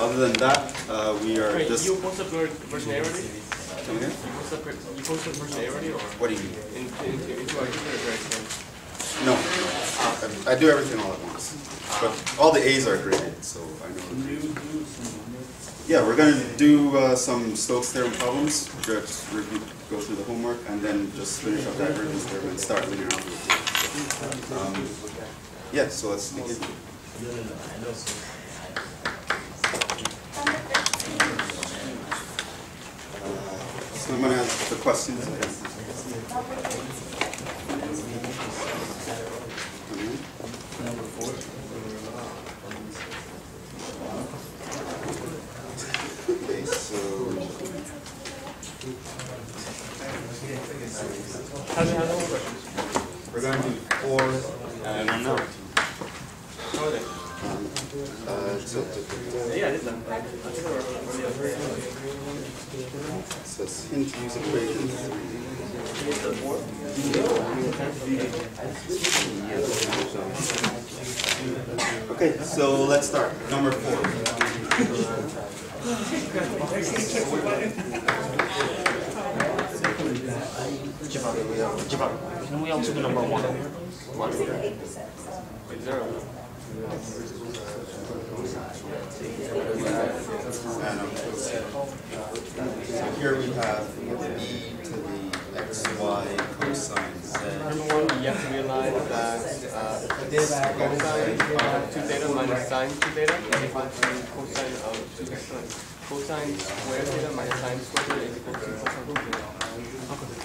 other than that, we are just... You post up version A already? Come again? You post up version A already, or? What do you mean? Into our computer. No. I do everything all at once. But all the A's are graded, so I know. Yeah, we're going to do some Stokes theorem problems. Just go through the homework, and then just finish up Divergence Theorem and start Linear Algebra. Yeah, so let's begin. So I'm going to ask the questions again. Number 4. Okay, so How's the questions? we're going to do 4 and 1. How are they? Yeah, I did them. It says hint use equation 3. Okay, so let's start. Number 4. Jhevon, can we also do number 1? Wait, 0. So here we have e to the xy cosine z. Number 1, you have to realize that cosine of 2 theta minus sine 2 theta is equal to cosine of 2 theta. Cosine square theta minus sine square theta is equal to cosine 2 theta.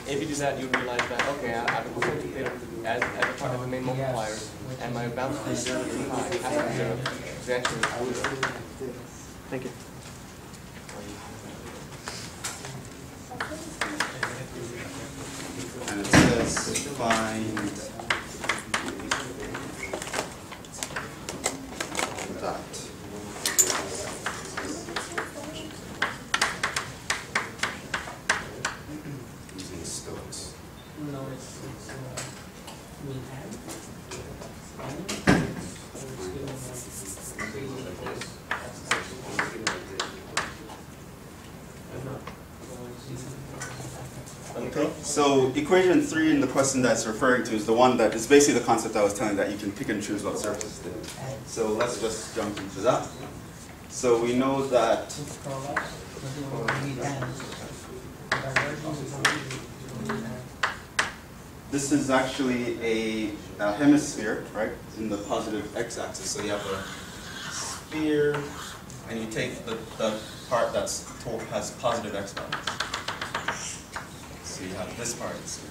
If you do that, you realize that, okay, I have a cosine 2 theta as a part of the main multiplier, and my bounce is 0 to pi, half of 0. So the answer is 0. Thank you. And it says find that. Using Stokes. No, it's mean add. Okay, so equation 3 in the question that's referring to is the one that is basically the concept I was telling that you can pick and choose what surfaces to do. So let's just jump into that. So we know that this is actually a hemisphere, right, in the positive x-axis. So you have a sphere, and you take the part that's has positive x values. So you have this part of the sphere.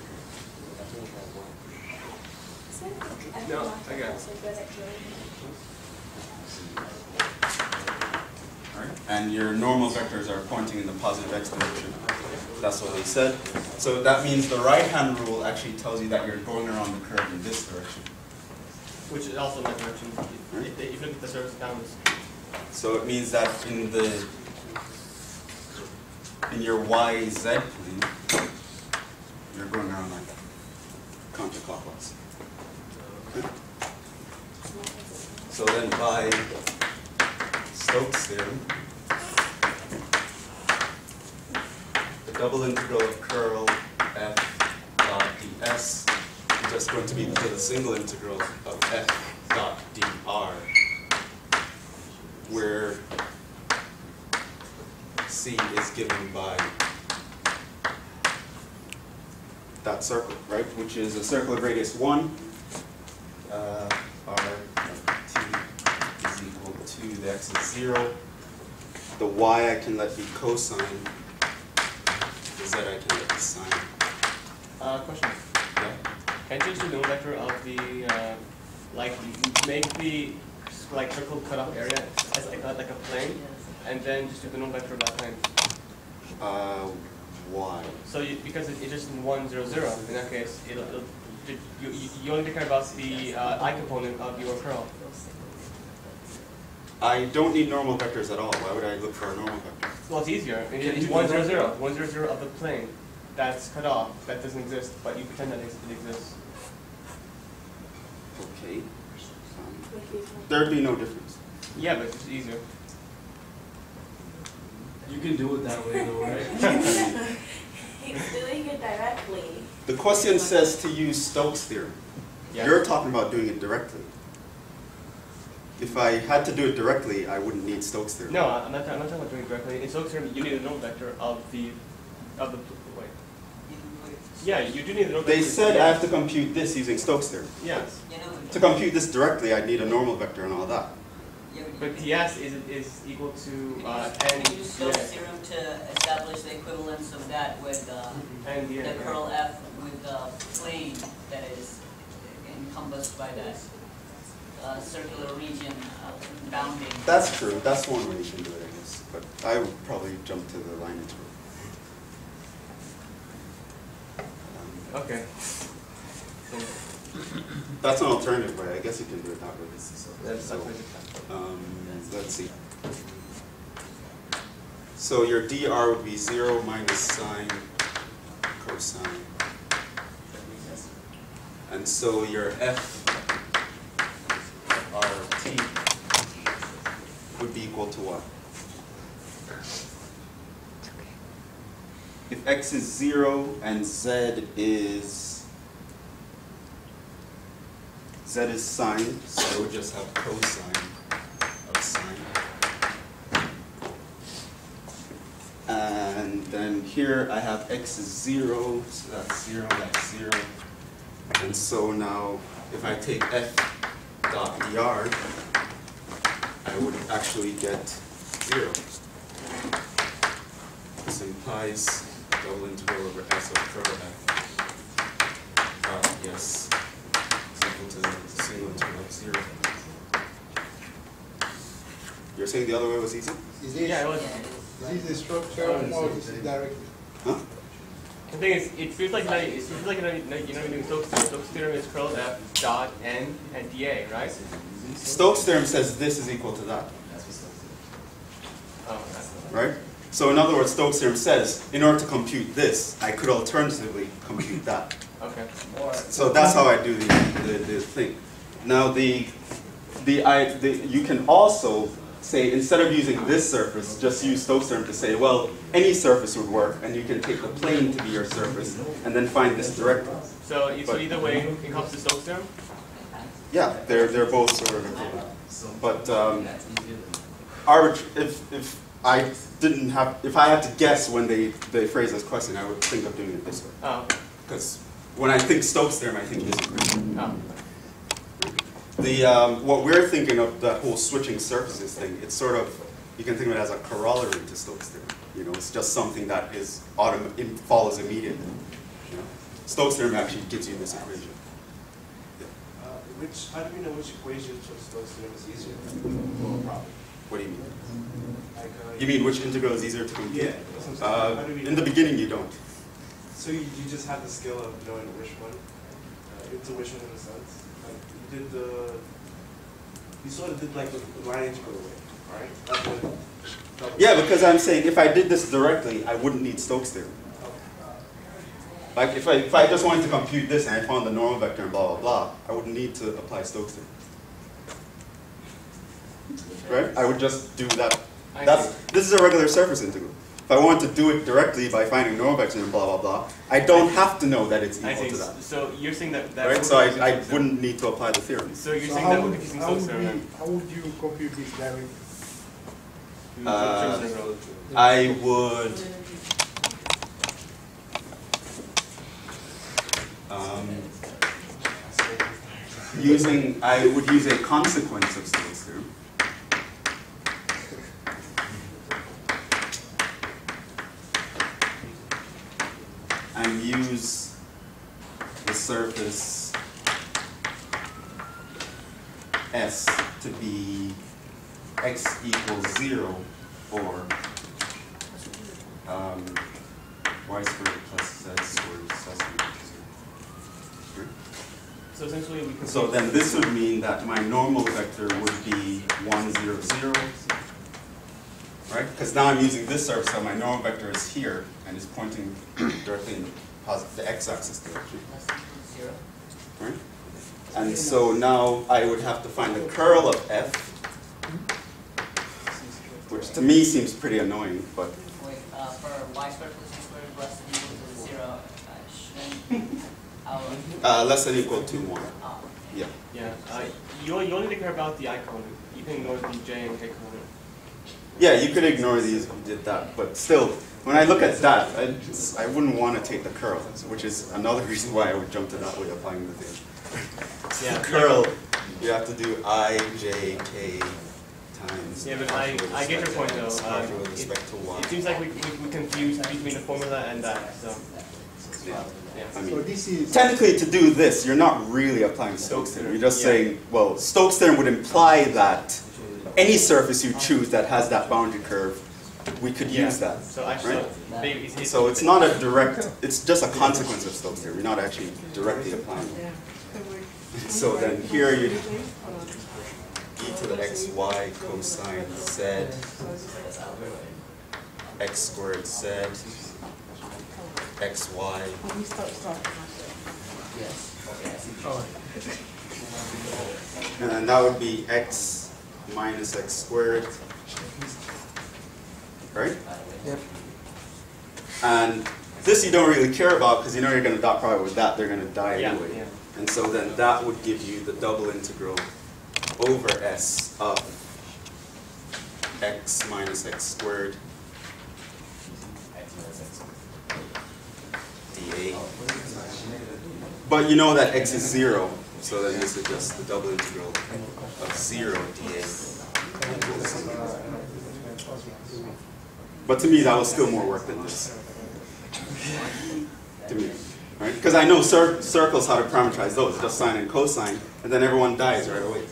No, I got it. Right. And your normal vectors are pointing in the positive x direction. That's what they said. So that means the right-hand rule actually tells you that you're going around the curve in this direction. Which is also my direction. If you look at the surface downwards. So it means that in your YZ plane, you're going around like that, counterclockwise. Okay. So then by Stokes theorem, the double integral of curl f dot ds is just going to be to the single integral of f dot dr, where C is given by that circle, right? Which is a circle of radius 1. R t is equal to the x is 0. The y I can let be cosine. The z I can let be sine. Question. Yeah. Can't you use the known vector of the like make the like circle cutoff area as like a plane, and then just do the known vector of that plane? Why? So because it's just in 1, 0, 0. In that case, you only care about the I component of your curl. I don't need normal vectors at all. Why would I look for a normal vector? Well, it's easier. It's 1, 0, 0. 1, 0, 0 of the plane that's cut off, that doesn't exist, but you pretend that it exists. Okay. There'd be no difference. Yeah, but it's just easier. You can do it that way though, right? He's doing it directly. The question says to use Stokes' theorem. Yeah. You're talking about doing it directly. If I had to do it directly, I wouldn't need Stokes' theorem. No, I'm not talking about doing it directly. In Stokes' theorem, you need a normal vector of the wait. Yeah, you do need a normal vector. They said I have to compute this using Stokes' theorem. Yes. To compute this directly, I'd need a normal vector and all that. But TS is equal to Can you use Stokes' yeah. theorem to establish the equivalence of that with And the curl F with the plane that is encompassed by that circular region bounding? That's true. That's one way you can do it, I guess. But I would probably jump to the line integral. Okay. That's an alternative way. I guess you can do it that way. That's So, let's see. So your dr would be 0 minus sine cosine. And so your f rt would be equal to what? If x is 0 and z is sine, so I would just have cosine of sine. And then here I have x is 0, so that's 0, that's 0. And so now if I take f dot dr, I would actually get 0. This implies double integral over s of curl f dot yes is equal to the single integral of 0. You're saying the other way was easy? Is this, Yeah, it was. Yeah, is this the structure or is it directly? Huh? The thing is, it feels like you're not doing Stokes' theorem. Stokes' theorem is curl f dot n and dA, right? Stokes' theorem says this is equal to that, Oh, that's right? So in other words, Stokes' theorem says, in order to compute this, I could alternatively compute that. okay. So that's how I do the thing. Now you can also say, instead of using this surface, just use Stokes' theorem to say, well, any surface would work, and you can take the plane to be your surface, and then find this directly. So either way encompasses Stokes' theorem. Yeah, they're both sort of equivalent. But if I had to guess when they phrase this question, I would think of doing it this way. Oh. Because when I think Stokes' theorem, I think this equation. Oh. What we're thinking of, that whole switching surfaces thing, it's sort of, you can think of it as a corollary to Stokes' theorem. You know, it's just something that is follows immediately. You know? Stokes' theorem actually gives you this equation. How do we know which equation for Stokes' theorem is easier for a problem? What do you mean? Like, You mean which integral is easier to compute? Yeah. That's what I'm saying. How do we In the know? beginning, you don't. So you just have the skill of knowing which one, intuition in a sense. Like you sort of did like the line integral way, right? Yeah, because I'm saying if I did this directly, I wouldn't need Stokes' theorem. Like if I just wanted to compute this and I found the normal vector and blah blah blah, I wouldn't need to apply Stokes' theorem. Right? I would just do that. This is a regular surface integral. If I want to do it directly by finding normal vector and blah blah blah, I don't have to know that it's I equal see. to that. So you're saying that Right? So I wouldn't need to apply the theorem. So you're So saying that we're confusing Stokes' theorem. how would you compute this directly? I would I would use a consequence of Stokes' theorem. And use the surface S to be x equals 0 or y squared plus z squared is less than equal to 0. So essentially we can. So then this would mean that my normal vector would be 1, 0, 0. Right? Because now I'm using this surface, so my normal vector is here and is pointing directly in the x-axis direction. Right? And so now I would have to find the curl of f, which to me seems pretty annoying, but Wait, for y squared plus z squared is less than equal to 0, shouldn't our, less than or equal to 1. oh, Yeah. Yeah. You only need to care about the I component. You can ignore the j and k component. Yeah, you could ignore these if you did that, but still, when I look at that, I wouldn't want to take the curl, which is another reason why I would jump to that way applying the theorem. Yeah. Curl, you have to do I, j, k times. Yeah, but I get your point though. Partial with respect to y. It seems like we confuse between the formula and that. So. Yeah. Yeah. I So mean, this is, technically, to do this, you're not really applying Stokes theorem. You're just saying, well, Stokes theorem would imply that any surface you choose that has that boundary curve, we could use that. So actually, right? So it's not a direct, it's just a consequence of Stokes theorem. You're not actually directly applying it. So then here you e to the xy cosine z x squared z xy. And then that would be x minus x squared, right? Yep. And this you don't really care about because you know you're going to dot product with that, they're going to die Yeah, anyway. yeah. And so then that would give you the double integral over s of x minus x squared dA. But you know that x is 0, so then this is just the double integral of 0 dA. But to me, that was still more work than this. To me, right? Because I know circles how to parameterize those, just sine and cosine, and then everyone dies right away.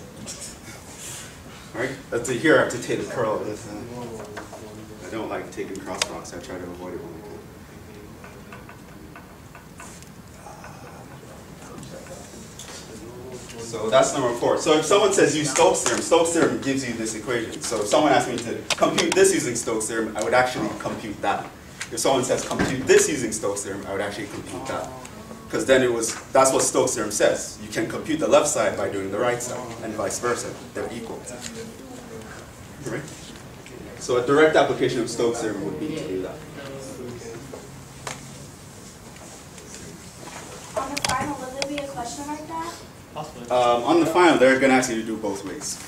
Right? Here I have to take the curl of this. I don't like taking cross products. I try to avoid it when I can. So that's number 4. So if someone says use Stokes theorem gives you this equation. So if someone asked me to compute this using Stokes theorem, I would actually compute that. If someone says compute this using Stokes theorem, I would actually compute that. Because then that's what Stokes theorem says. You can compute the left side by doing the right side, and vice versa. They're equal. Right? So a direct application of Stokes theorem would be to do that. On the final, will there be a question like that? Possibly. On the final, they're going to ask you to do both ways.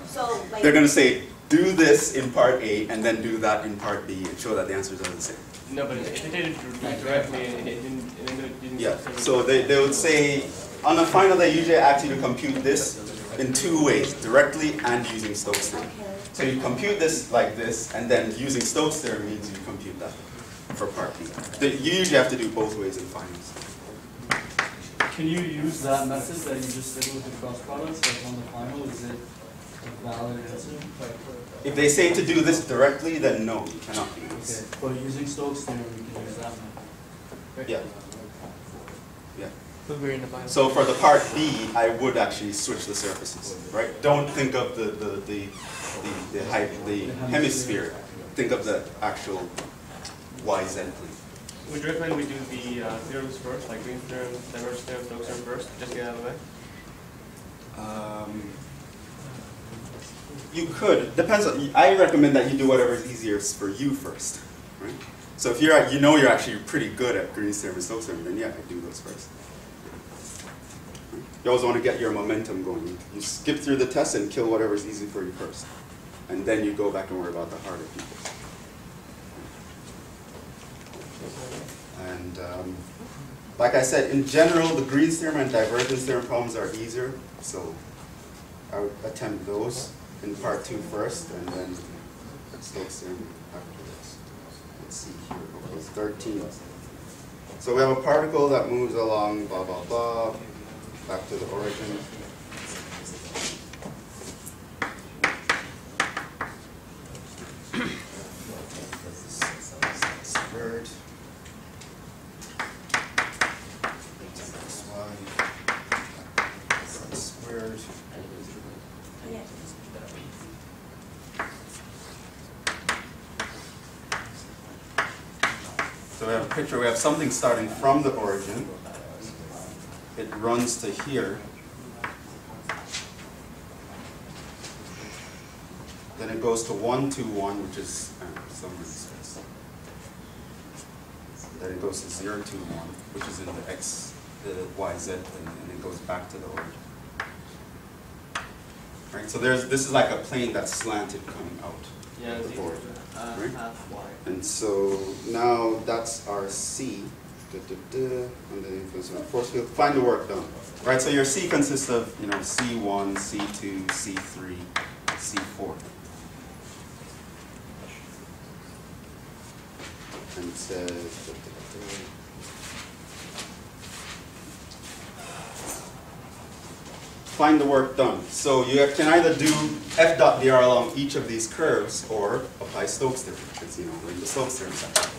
So, like, They're going to say, do this in part A, and then do that in part B, and show that the answers are the same. No, but if they did it directly and it didn't Yeah, so they would say, on the final, they usually ask you to compute this in 2 ways, directly and using Stokes theorem. So you compute this like this, and then using Stokes theorem means you compute that for part B. You usually have to do both ways in finals. Can you use that method that you just did with the cross products, like on the final? Is it a valid answer? If they say to do this directly, then no, you cannot do Okay, this. but using Stokes theorem, you can use that method. Yeah. Yeah. But we're in the final. So for the part B, I would actually switch the surfaces, right? Don't think of the hemisphere. Think of the actual YZ plane. Would you recommend we do the theorems first, like Green's theorem, Divergence theorem, Stokes theorem first, just to get out of the way? You could. Depends on. I recommend that you do whatever is easiest for you first, right? So if you're actually pretty good at Green's theorem and Stokes theorem, then yeah, I do those first. You always want to get your momentum going. You skip through the test and kill whatever is easy for you first, and then you go back and worry about the harder people. And like I said, in general, the Green's theorem and Divergence theorem problems are easier, so I would attempt those in part 2 first, and then Stokes theorem afterwards. Let's see here, okay, 13. So we have a particle that moves along, blah, blah, blah, back to the origin. Squared. Squared. yeah. So we have a picture, we have something starting from the origin. It runs to here. Then it it goes to 1, 2, 1, which is somewhere in space. Then it goes to 0, 2, 1, which is in the x, the y, z, and it goes back to the origin. Right, so this is like a plane that's slanted coming out Yeah, of the board. Right? Half y. And so now that's our C. And the influence of force field. Find the work done. Right, so your C consists of, you know, C1, C2, C3, C4. And it says, find the work done. So you can either do F dot dr along each of these curves or apply Stokes theorem, because, you know, we're in the Stokes theorem section.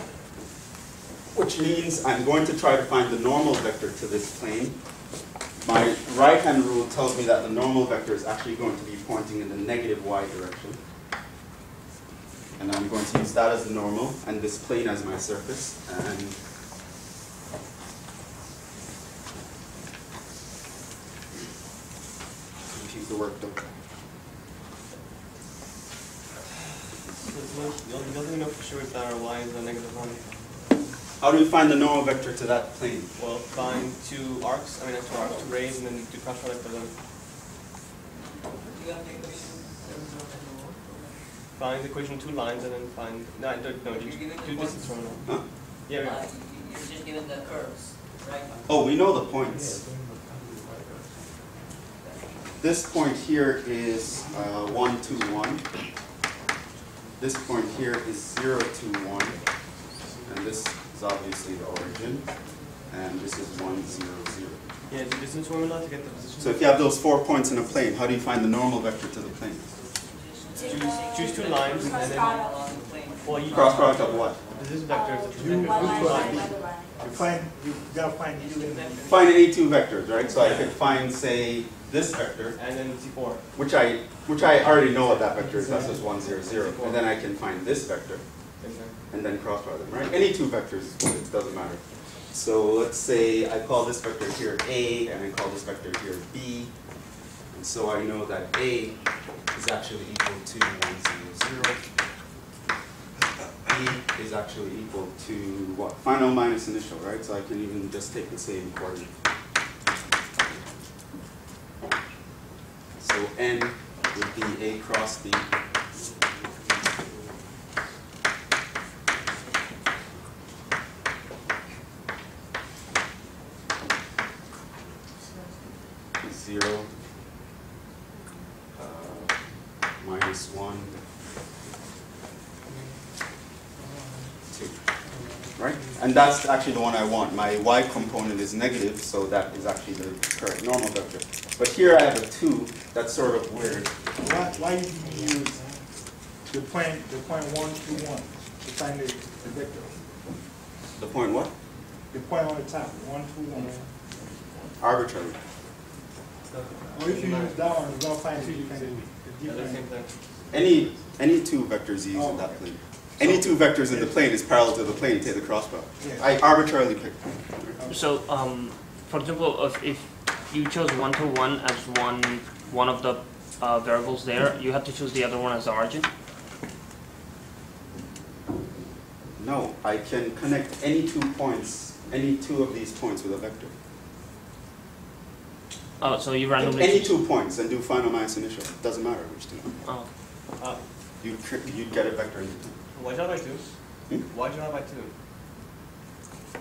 Which means I'm going to try to find the normal vector to this plane. My right-hand rule tells me that the normal vector is actually going to be pointing in the negative y direction. And I'm going to use that as the normal and this plane as my surface. And compute the work done. So the only thing we know for sure is that our y is a -1. How do we find the normal vector to that plane? Well, find two arcs, two rays, and then do cross product of them. Find the equation of two lines, and then find, no, just do distance from them. Huh? Yeah, yeah. You're just given the curves, right? Oh, we know the points. This point here is 1, 2, 1. This point here is 0, 2, 1. And this is obviously the origin. And this is 1, 0, 0. Yeah, the distance formula to get the position. So if you have those 4 points in a plane, how do you find the normal vector to the plane? Choose two lines, and then, well, you Cross product of what? this vector is a You- two lines. You gotta find U in there. Find any two vectors, right? So I could find, say, this vector, And then C4. which I already know what that vector is. That's just 1, 0, 0. And then I can find this vector, and then cross product them, right? Any two vectors, it doesn't matter. So let's say I call this vector here A, and I call this vector here B. And so I know that A is actually equal to 1, 0, 0. B is actually equal to what? Final minus initial, right? So I can even just take the same coordinate. So N would be A cross B. Zero, minus 1, 2, right? And that's actually the one I want. My y component is negative, so that is actually the correct normal vector. But here I have a 2, that's sort of weird. Why you use the point 1, 2, 1 to find the vector? The point what? The point on the top, 1, 2, 1. Arbitrary. Or if you use that one, you're gonna find two different, Yeah, they're the same thing. Any two vectors used in that plane. Any two vectors in the plane is parallel to the plane, take the cross product. Yeah. I arbitrarily pick. So, for example, if you chose 1 to 1 as one of the variables there, you have to choose the other one as the origin? No, I can connect any two points, any two of these points with a vector. Oh, so you randomly Any choose- 2 points and do final minus initial. Doesn't matter which two. Oh. You'd get a vector in the two. Why'd you have by 2? Hmm? Why'd you have by 2?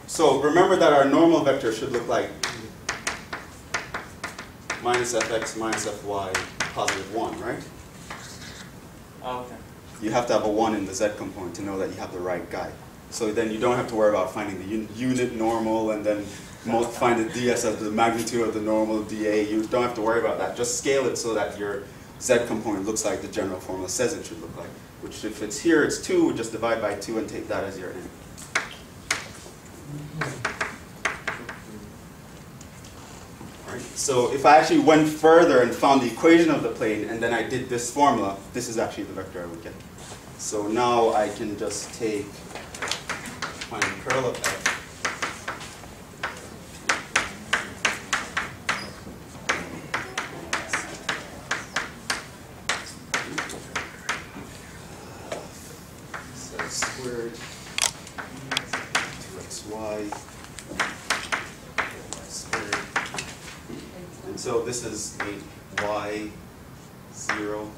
So remember that our normal vector should look like minus fx minus fy positive 1, right? Oh, okay. You have to have a 1 in the z component to know that you have the right guy. So then you don't have to worry about finding the unit normal and then find the ds as the magnitude of the normal dA. You don't have to worry about that. Just scale it so that your z component looks like the general formula says it should look like. Which if it's here, it's 2, we just divide by 2 and take that as your n. Right? So if I actually went further and found the equation of the plane and then I did this formula, this is actually the vector I would get. So now I can just find the curl of f. squared, 2xy squared. And so this is 8y 0.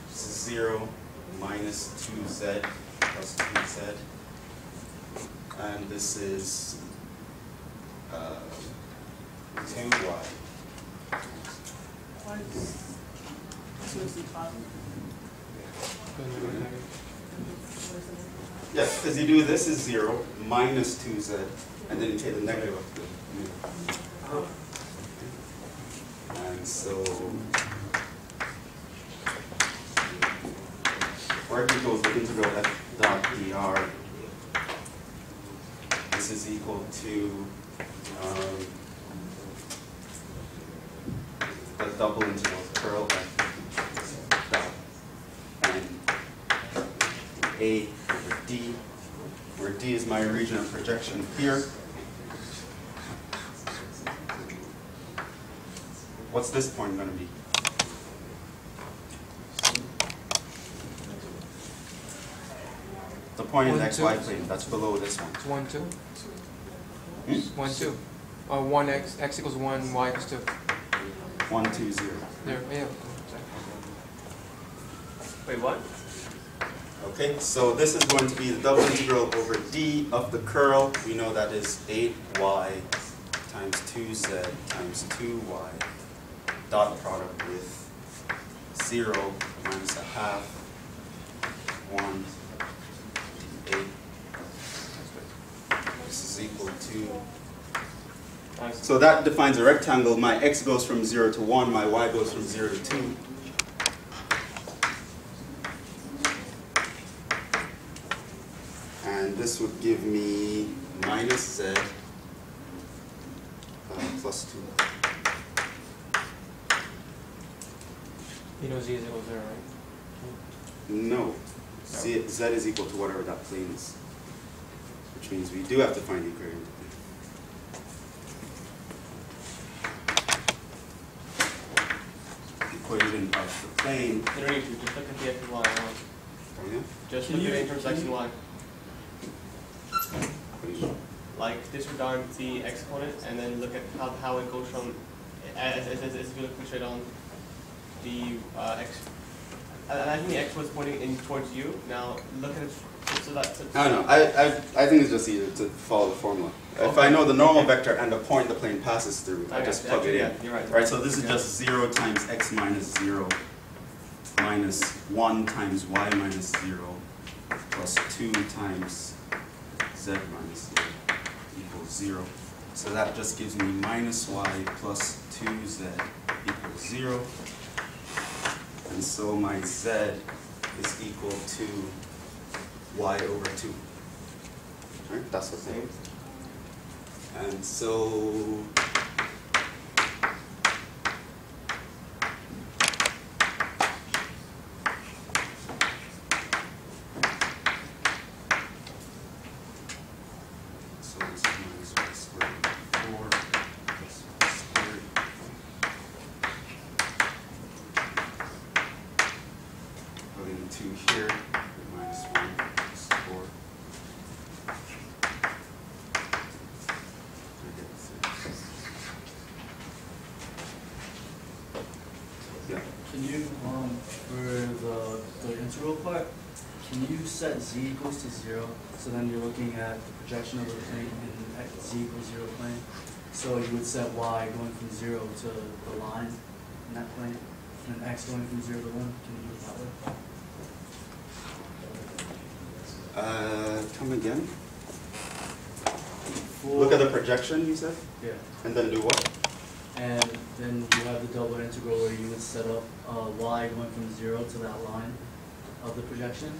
This is 0 minus 2z plus 2z. And this is 2y. Yes, because you do this is 0 minus 2z, and then you take the negative of the middle. And so work equals the integral f dot dr. This is equal to the double integral curl f dot and a over d, where d is my region of projection here. What's this point going to be? The point in the xy plane, that's below this one. It's 1, 2. Hmm? 1, 2. 1 x equals 1, y equals 2. 1, 2, 0. There, yeah. Wait, what? Okay, so this is going to be the double integral over d of the curl. We know that is 8y times 2z times 2y dot product with 0 minus a half, 1, 8. This is equal to. So that defines a rectangle. My x goes from 0 to 1, my y goes from 0 to 2. And this would give me minus z plus 2. You know z is equal to 0, right? No. Z is equal to whatever that plane is. Which means we do have to find the equation. Equation of the plane. You don't need to, just look at the x and y. Oh, yeah? Just look at the intersection y. Like disregard the x component and then look at how it goes from as if you look straight on the x. I think the x was pointing in towards you. Now look at it so that. I don't know. I think it's just easier to follow the formula. Okay. If I know the normal vector and the point the plane passes through, I just plug it in. Yeah, you're right. Right. So this is just 0 times x minus 0 minus 1 times y minus 0 plus 2 times z minus 0 equals 0. So that just gives me minus y plus 2z equals 0. And so my z is equal to y over 2. Right? That's the thing. And so set z equals to 0, so then you're looking at the projection of the plane in z equals 0 plane. So you would set y going from 0 to the line in that plane, and then x going from 0 to 1. Can you do it that way? Come again? Look at the projection, you said? Yeah. And then do what? And then you have the double integral where you would set up y going from 0 to that line of the projection,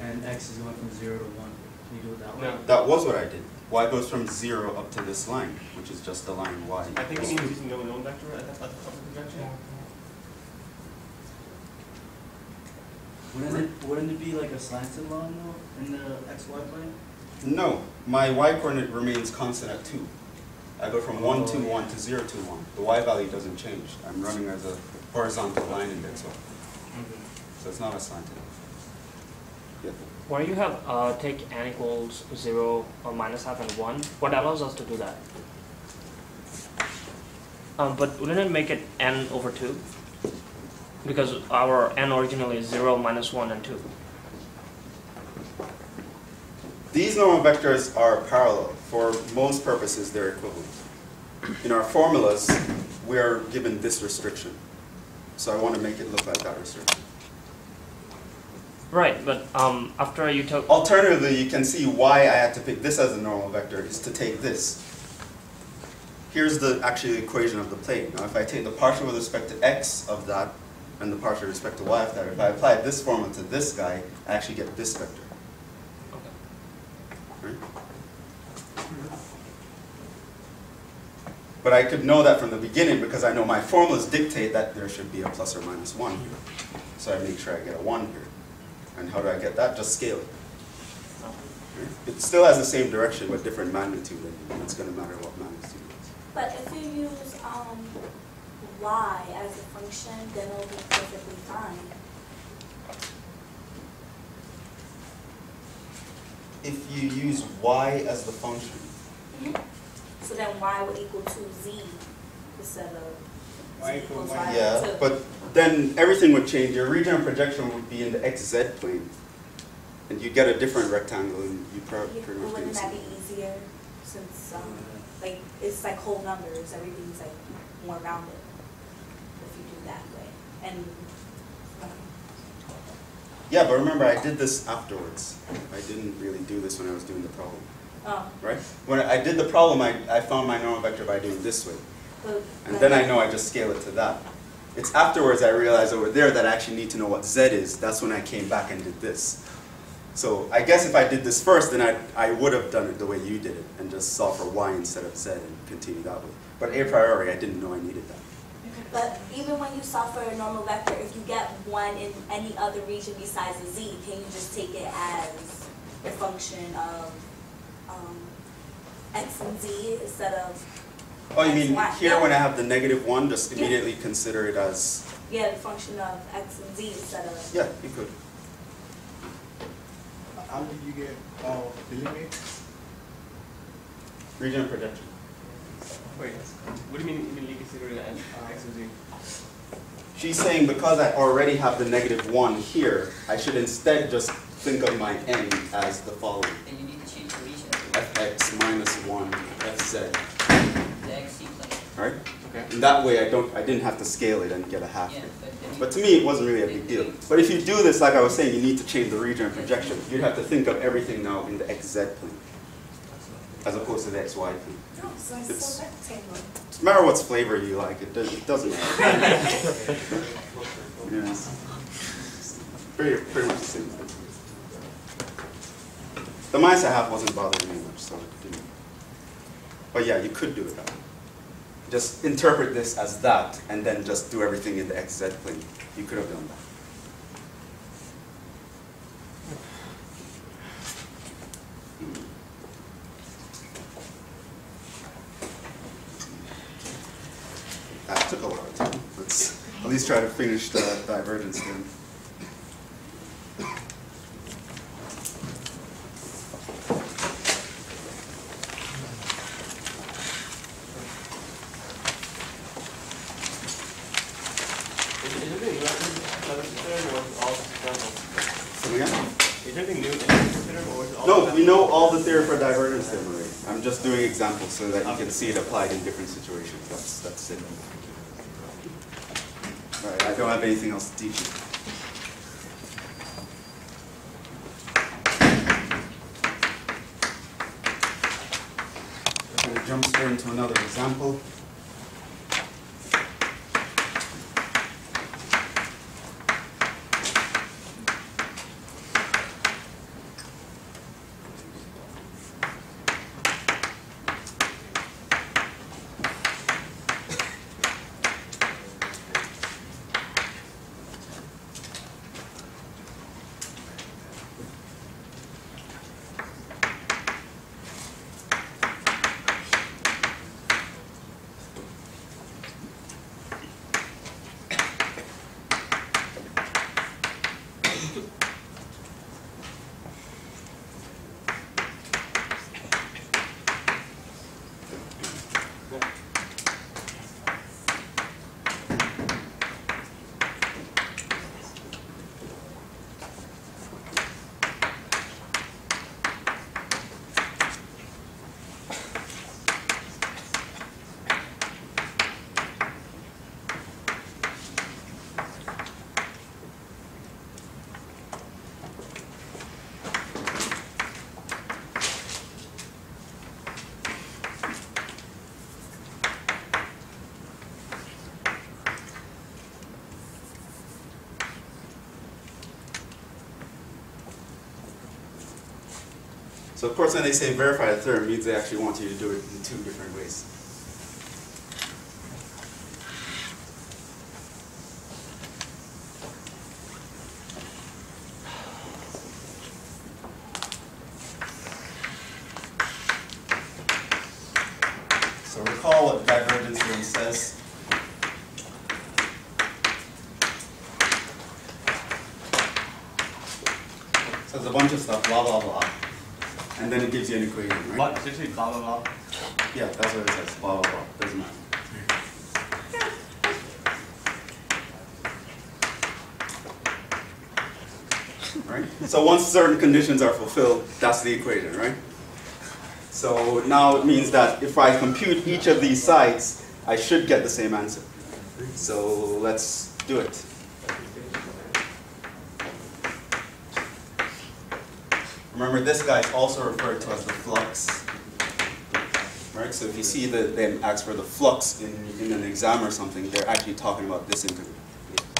and x is going from 0 to 1. Can you do it that way? No. That was what I did. Y goes from 0 up to this line, which is just the line y. I think you need using the known vector at the top of the projection. Wouldn't it be like a slanted line though in the xy plane? No, my y coordinate remains constant at 2. I go from 1 to 1 to 0 to 1. The y value doesn't change. I'm running as a horizontal line index. So it's not a slanted. Yeah. Where you have take n equals 0 or minus half and 1, what allows us to do that? But wouldn't it make it n over 2? Because our n originally is 0, minus 1, and 2. These normal vectors are parallel. For most purposes, they're equivalent. In our formulas, we are given this restriction. So I want to make it look like that restriction. Right, but after you took... Alternatively, you can see why I had to pick this as a normal vector is to take this. Here's the actual equation of the plane. Now, if I take the partial with respect to x of that and the partial with respect to y of that, if I apply this formula to this guy, I actually get this vector. Right? But I could know that from the beginning because I know my formulas dictate that there should be a plus or minus 1 here. So I make sure I get a 1 here. And how do I get that? Just scale it. Right? It still has the same direction but different magnitude, and it's going to matter what magnitude it is. But if you use y as a function, then it'll be perfectly fine. If you use y as the function, So then y would equal 2z instead of Y z equals equals y. y yeah, equals 2. but then everything would change. Your region of projection would be in the xz plane. And you get a different rectangle, and you pretty much do Wouldn't the that same. be easier since like it's like whole numbers, everything's like more rounded if you do that way. And Yeah, but remember, I did this afterwards. I didn't really do this when I was doing the problem. Right? When I did the problem, I found my normal vector by doing this way. And then I know I just scale it to that. It's afterwards I realized over there that I actually need to know what z is. That's when I came back and did this. So I guess if I did this first, then I would have done it the way you did it and just solve for y instead of z and continue that way. But a priori, I didn't know I needed that. But even when you solve for a normal vector, if you get one in any other region besides a z, can you just take it as a function of x and z instead of Oh, you mean x, y? here Yeah. when I have the -1, just Yeah. immediately consider it as, Yeah, the function of x and z instead of yeah, you could. How did you get the limit? Region of projection. Wait, what do you mean immediately considering that x and z? She's saying because I already have the -1 here, I should instead just think of my n as the following. Then you need to change the region, fx minus 1 fz, the xc plane. right? Okay. And that way I didn't have to scale it and get a half Yeah, here. then But to me, it wasn't really a big deal. But if you do this, like I was saying, you need to change the region of projection. You'd have to think of everything now in the xz plane, as opposed to the xy plane. no, so it's It's- still rectangle. No matter what flavor you like, it doesn't matter. Yeah, it's pretty much the same thing. The minus a half wasn't bothering me much, so it didn't. But yeah, you could do it that way. Just interpret this as that, and then just do everything in the xz plane. You could have done that. That took a lot of time. Let's at least try to finish the divergence theorem. Come again? Is there anything new in this theorem, or is it all No, we know all the theory for divergence theorem already. I'm just doing examples so that you can see it applied in different situations. That's it. All right, I don't have anything else to teach you. I'm going to jump straight into another example. So of course when they say verify the theorem, it means they actually want you to do it in 2 different ways. So recall what divergence theorem says. It says a bunch of stuff, blah, blah, blah. And then it gives you an equation, right? What? Seriously, blah blah blah. Yeah, that's what it says, blah, blah, blah. Doesn't matter. Right? So once certain conditions are fulfilled, that's the equation, right? So now it means that if I compute each of these sides, I should get the same answer. So let's do it. Remember, this guy is also referred to as the flux. Right? So if you see that they ask for the flux in an exam or something, they're actually talking about this integral.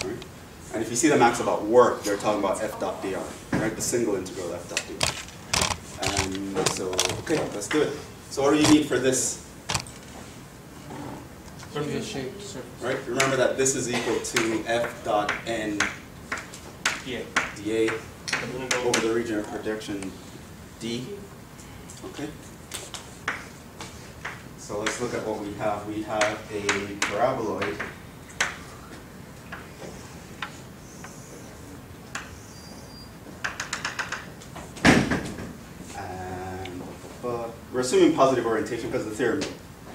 Right? And if you see them ask about work, they're talking about f dot dr, right? The single integral f dot dr. And so, okay, let's do it. So what do you need for this? From the shaped surface. Right? Remember that this is equal to f dot n dA over the region of projection D. Okay. So let's look at what we have. We have a paraboloid. And we're assuming positive orientation because the theorem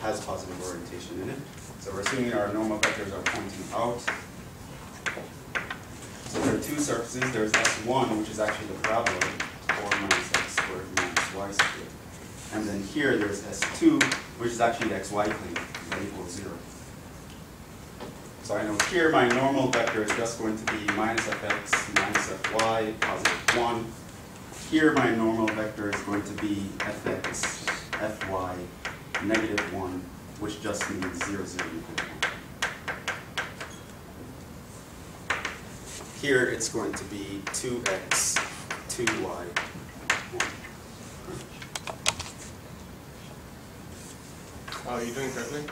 has positive orientation in it. So we're assuming our normal vectors are pointing out. So there are 2 surfaces. There's S1, which is actually the paraboloid, 4 minus x squared minus y squared. And then here there's S2, which is actually the xy plane, that equals 0. So I know here my normal vector is just going to be minus fx minus fy, positive 1. Here my normal vector is going to be fx, fy, negative 1, which just means 0, 0 equals 1. Here it's going to be 2x, 2y, 1. Oh, are you doing it directly?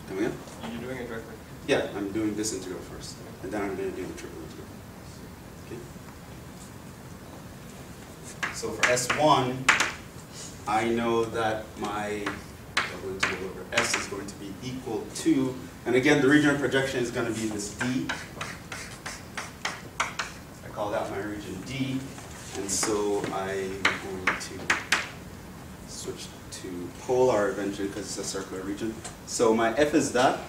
Come again? Are you doing it directly? Yeah, I'm doing this integral first, and then I'm going to do the triple integral. Okay. So for S1, I know that my double integral over S is going to be equal to, and again, the region of projection is going to be this D. I call that my region D, and so I'm going to switch to polar eventually because it's a circular region. So my F is that,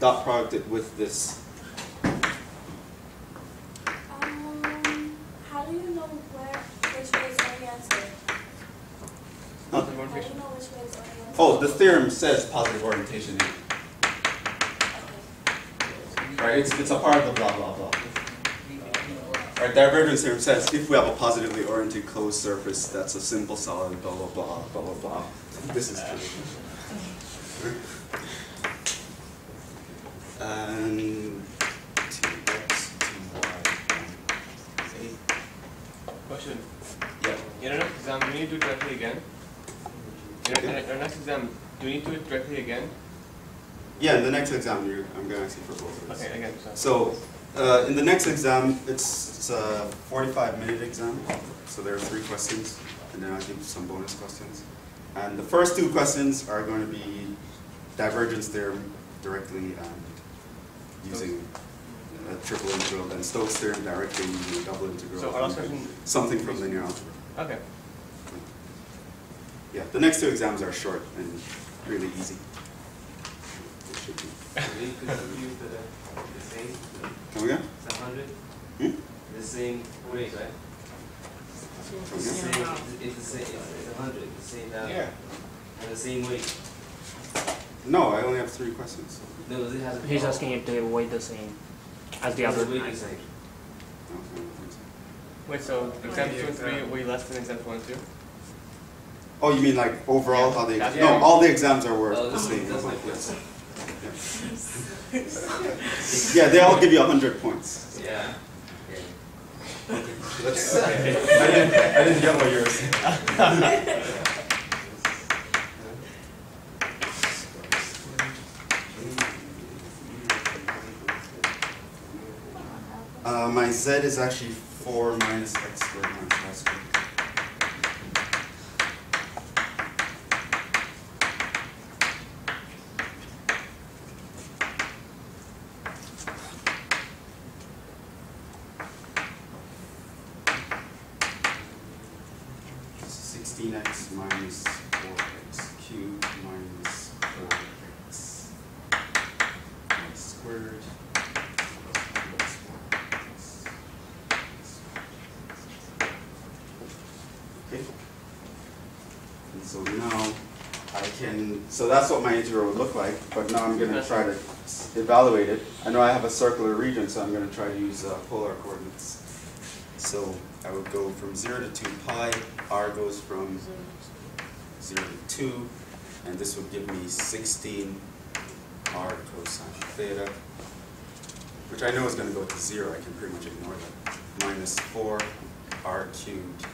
dot product it with this. How do you know which way is oriented? Huh? How do you know which way is oriented? Oh, the theorem says positive orientation here. Right, it's a part of the blah blah blah. Right, divergence theorem says if we have a positively oriented closed surface that's a simple solid, blah blah blah, blah blah blah. This is true. And 2x, 2y, Question. yeah. In our next exam, do we need to do it directly again? In our next exam, do we need to do it directly again? Yeah, in the next exam, I'm going to ask you for both of these. Okay, again. So, in the next exam, it's a 45-minute exam. So there are 3 questions, and then I'll give you some bonus questions. And the first 2 questions are going to be divergence theorem directly and using a triple integral, then Stokes theorem directly using a double integral. So our last question. Something from linear algebra. Okay. Yeah, the next 2 exams are short and really easy. It should be. We could use the same, Come again? it's 100, Hmm? the same weight, right? Come It's the again? same, it's the same, it's 100, the same value. Yeah. And the same weight. No, I only have 3 questions. No, it has. He's asking if they weigh the same as the Does other. it weight the same? No, I don't think so. Wait, so exams 2 and 3 way less than exams 1 and 2? Oh, you mean like overall how they? Yeah. No, all the exams are worth Oh, the this same. does make sense. Yeah, they all give you 100 points. Yeah. Okay. Let's, I didn't get what you were saying. My z is actually 4 minus x squared minus y squared. X minus 4x cubed minus 4x y squared. Okay. And so now I can, so that's what my integral would look like, but now I'm going to try to evaluate it. I know I have a circular region, so I'm going to try to use polar coordinates. So I would go from 0 to 2 pi, r goes from 0 to 2, and this would give me 16 r cosine theta, which I know is going to go to 0, I can pretty much ignore that, minus 4 r cubed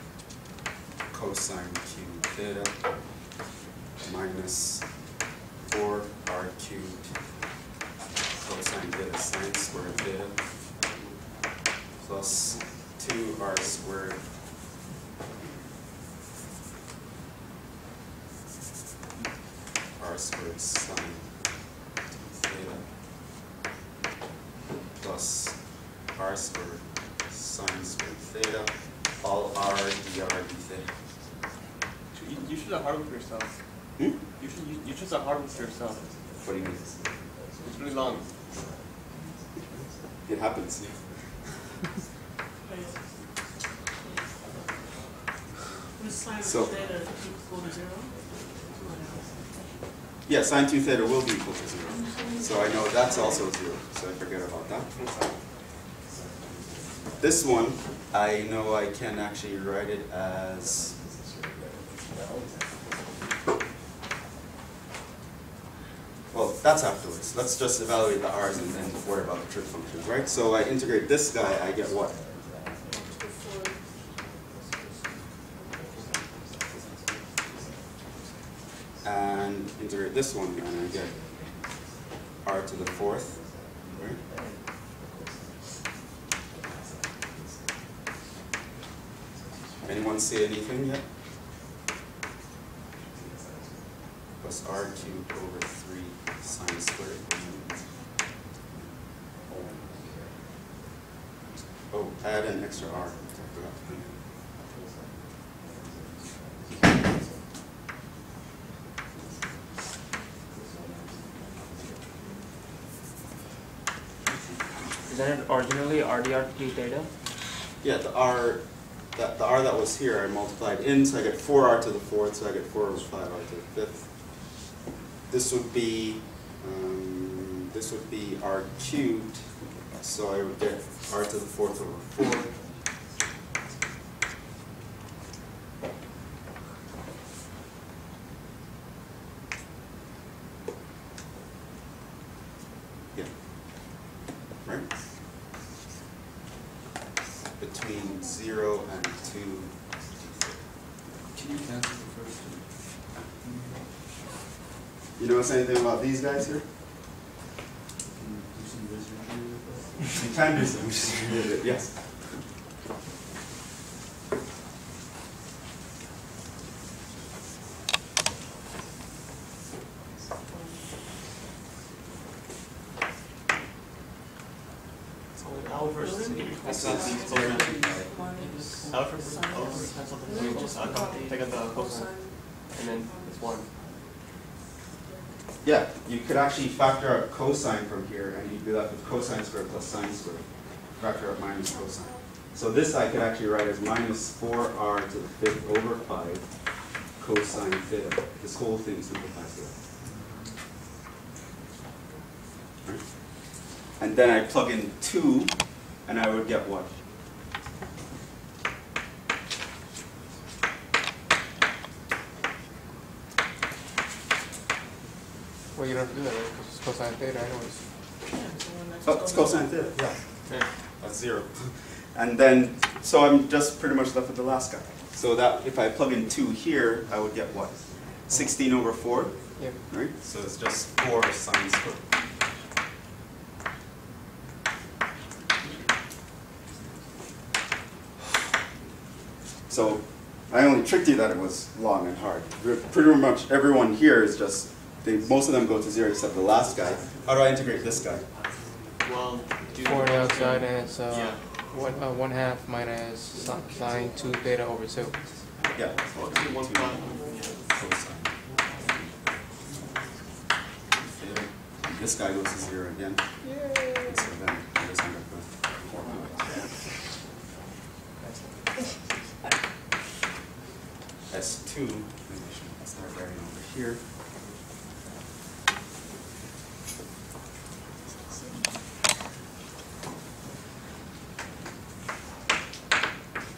cosine cubed theta, minus 4 r cubed cosine theta sine squared theta, plus 2r squared r squared sine theta plus r squared sine squared theta, all r dr d theta. You should have hard one for yourself. Hmm? You should have hard one for yourself. What do you mean? It's really long. It happens. So, yeah, sine 2 theta will be equal to 0. So I know that's also 0, so I forget about that. This one, I know I can actually write it as, well, that's afterwards. Let's just evaluate the r's and then worry about the trig functions, right? So I integrate this guy, I get what? And integrate this one, and I get r to the 4th, right? Anyone see anything yet? Plus r cubed over 3 sine squared. Oh, add an extra r. I forgot. Isn't it originally RDR d theta? Yeah, the r that was here I multiplied in, so I get 4r to the 4th, so I get 4 over 5r to the 5th. This would be r cubed, so I would get r to the 4th over 4. Yeah. Right? Between 0 and 2. Can you cancel the first two? You notice anything about these guys here? Can you do some wizardry with that? You can do some. Yes. Take out the cosine, and then it's 1. Yeah, you could actually factor out cosine from here, and you'd be left with cosine squared plus sine squared. Factor out minus cosine. So this I could actually write as minus 4r to the 5th over 5 cosine theta. This whole thing simplifies to that. Right? And then I plug in 2, and I would get what? Well, you don't have to do that, right? Because it's cosine theta anyways. Oh, it's cosine theta, yeah. Yeah. That's 0. And then So I'm just pretty much left with the last guy. So that if I plug in 2 here, I would get what? 16 over 4? Yep. Right? So it's just 4 sine squared. So I only tricked you that it was long and hard. Pretty much everyone here is just, most of them go to 0 except the last guy. How do I integrate this guy? Well, do 4 on the outside, and it's yeah. 1/2 minus sine 2 theta over 2. Yeah. Well, do 1 Two. plus. Cosine. Theta. This guy goes to 0 again. And so then I just end up with 4 S2, maybe I should start writing over here.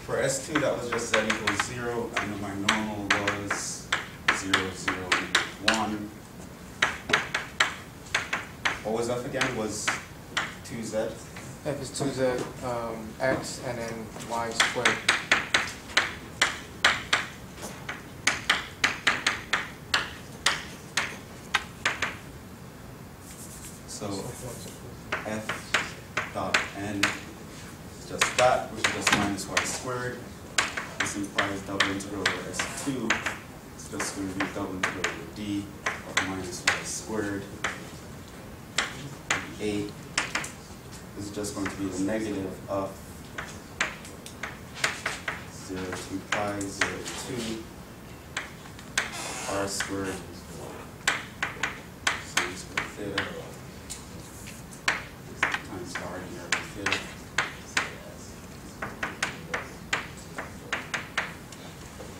For S2, that was just z equals 0. I know my normal was 0, 0, 1. What was F again? Was 2z? F is 2z, x, and then y squared. So F dot n is just that, which is just minus y squared. This implies double integral over S2. It's just going to be double integral over d of minus y squared. A is just going to be the negative of 0 to pi 0 to 2 r squared sine squared theta times r here over theta.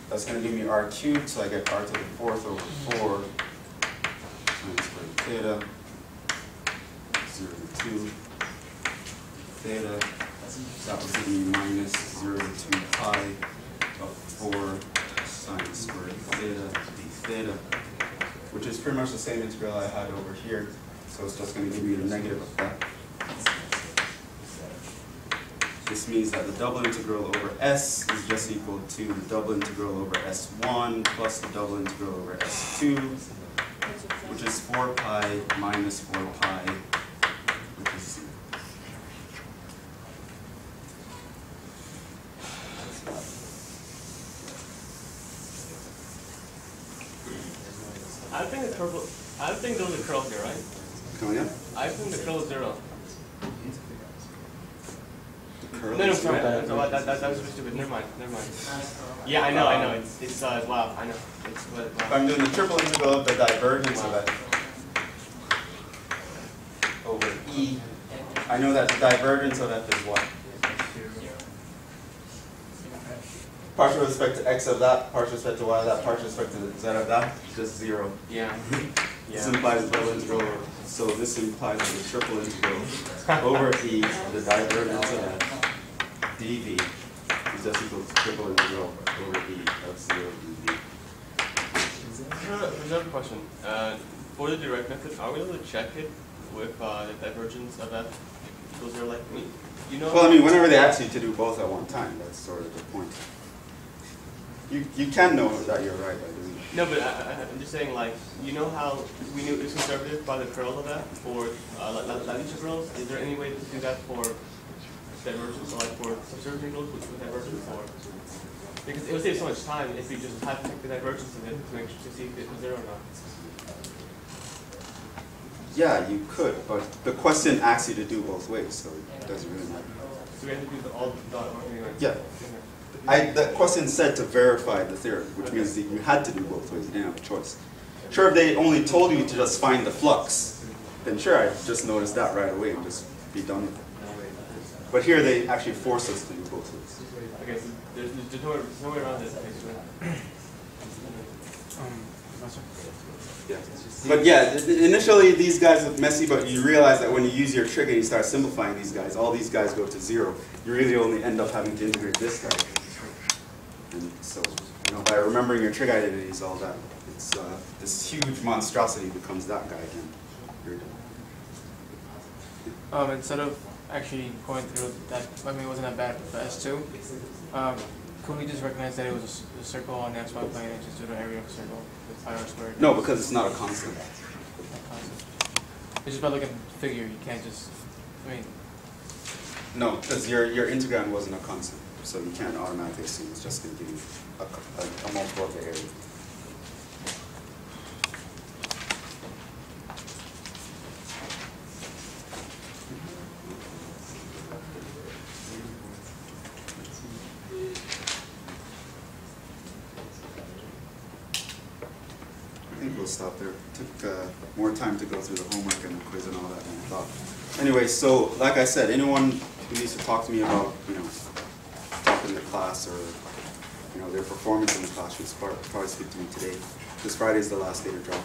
That's going to give me r cubed, so I get r to the 4th over 4 times squared theta, 0 to 2 theta. That would give me minus 0 to 2 pi of 4 sine squared theta d theta, which is pretty much the same integral I had over here. So it's just going to give me the negative of that. This means that the double integral over S is just equal to the double integral over S1 plus the double integral over S2, which is 4 pi minus 4 pi, which is 0. I think those are curls here, right? Coming up? I think the curl is 0. The curl No, is sorry, 0. that's really stupid. Never mind. Yeah, I know. It's wow, I know. It's If I'm doing the triple integral of the divergence of it over E, I know that the divergence of f is what? Partial with respect to x of that, partial with respect to y of that, partial with respect to z of that, just 0. Yeah. This implies double integral, so this implies that the triple integral over E of the divergence of f dv is just equal to triple integral over E of 0 dv. Another question. For the direct method, are we able to check it with the divergence of f equals 0? Like, you know. Well, I mean, whenever they ask you to do both at one time, that's sort of the point. You can know that you're right by doing that. No, but I'm just saying, like, you know how we knew it's conservative by the curl of that for Linear integrals? Is there any way to do that for divergence, or like for subsurface integrals with divergence? Or because it would save so much time if you just had to take the divergence of it to see if it was 0 or not. Yeah, you could, but the question asks you to do both ways, so it doesn't really matter. So we have to do all anyway. Yeah. The question said to verify the theorem, which means that you had to do both ways, you didn't have a choice. Sure, if they only told you to just find the flux, then sure, I'd just notice that right away and just be done with it. But here they actually force us to do both ways. Okay, so there's no way around this, basically. Yeah. But yeah, initially these guys look messy, but you realize that when you use your trig and you start simplifying these guys, all these guys go to 0. You really only end up having to integrate this guy. And so, you know, by remembering your trig identities, all that, it's this huge monstrosity becomes that guy again. You're done. Instead of actually going through that, I mean, it wasn't that bad for S2. Could we just recognize that it was a circle on the xy plane and just do the area of a circle with pi r squared? No, because it's not a constant. It's just by looking at the figure, you can't just, I mean, No, because your integrand wasn't a constant, so you can't automatically assume it's just going to give you a multiple of the area. I think we'll stop there. Took more time to go through the homework and the quiz and all that than I thought. Anyway, so like I said, anyone who needs to talk to me about, stuff in the class or, their performance in the class should probably speak to me today. This Friday is the last day to drop.